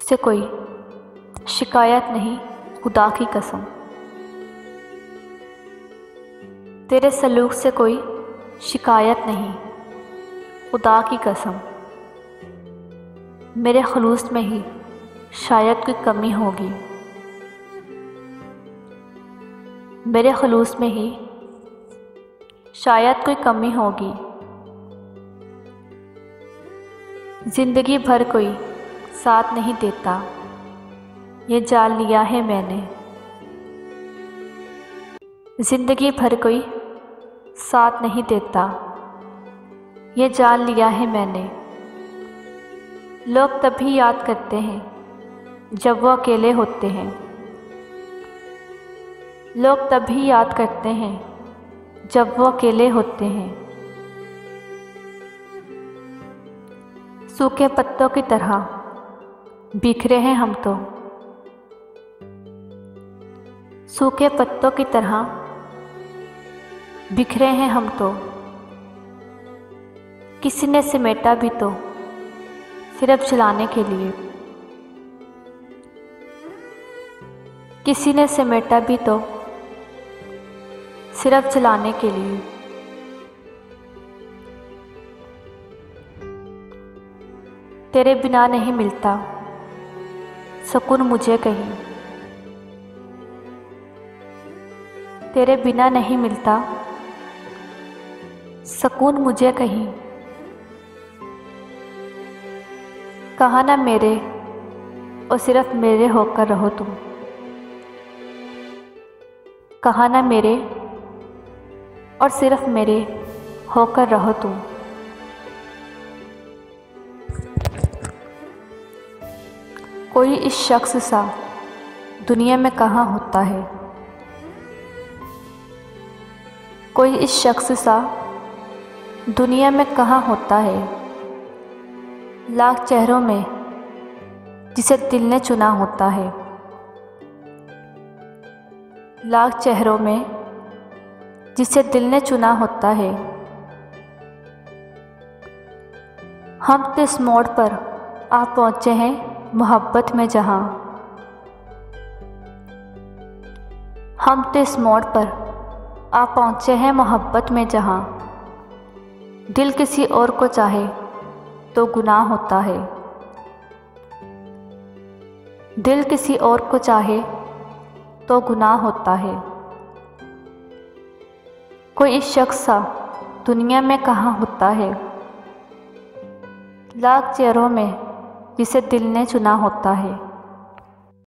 से कोई शिकायत नहीं, खुदा की कसम। तेरे सलूक से कोई शिकायत नहीं, खुदा की कसम। मेरे खलूस में ही शायद कोई कमी होगी, मेरे खलूस में ही शायद कोई कमी होगी। ज़िंदगी भर कोई साथ नहीं देता, ये जान लिया है मैंने। ज़िंदगी भर कोई साथ नहीं देता, ये जान लिया है मैंने। लोग तभी याद करते हैं जब वो अकेले होते हैं, लोग तभी याद करते हैं जब वो अकेले होते हैं। सूखे पत्तों की तरह बिखरे हैं हम तो, सूखे पत्तों की तरह बिखरे हैं हम तो। किसी ने समेटा भी तो सिर्फ जलाने के लिए, किसी ने समेटा भी तो सिर्फ जलाने के लिए। तेरे बिना नहीं मिलता सुकून मुझे कहीं, तेरे बिना नहीं मिलता सुकून मुझे कहीं। कहा ना मेरे और सिर्फ मेरे होकर रहो तुम, कहा ना मेरे और सिर्फ मेरे होकर रहो तुम। कोई इस शख्स सा दुनिया में कहाँ होता है, कोई इस शख्स सा दुनिया में कहाँ होता है। लाख चेहरों में जिसे दिल ने चुना होता है, लाख चेहरों में जिसे दिल ने चुना होता है। हम तो इस मोड़ पर आ पहुँचे हैं मोहब्बत में जहाँ, हम तो इस मोड़ पर आ पहुँचे हैं मोहब्बत में जहाँ। दिल किसी और को चाहे तो गुनाह होता है, दिल किसी और को चाहे तो गुनाह होता है। कोई इस शख्स सा दुनिया में कहाँ होता है, लाख चेहरों में जिसे दिल ने चुना होता है।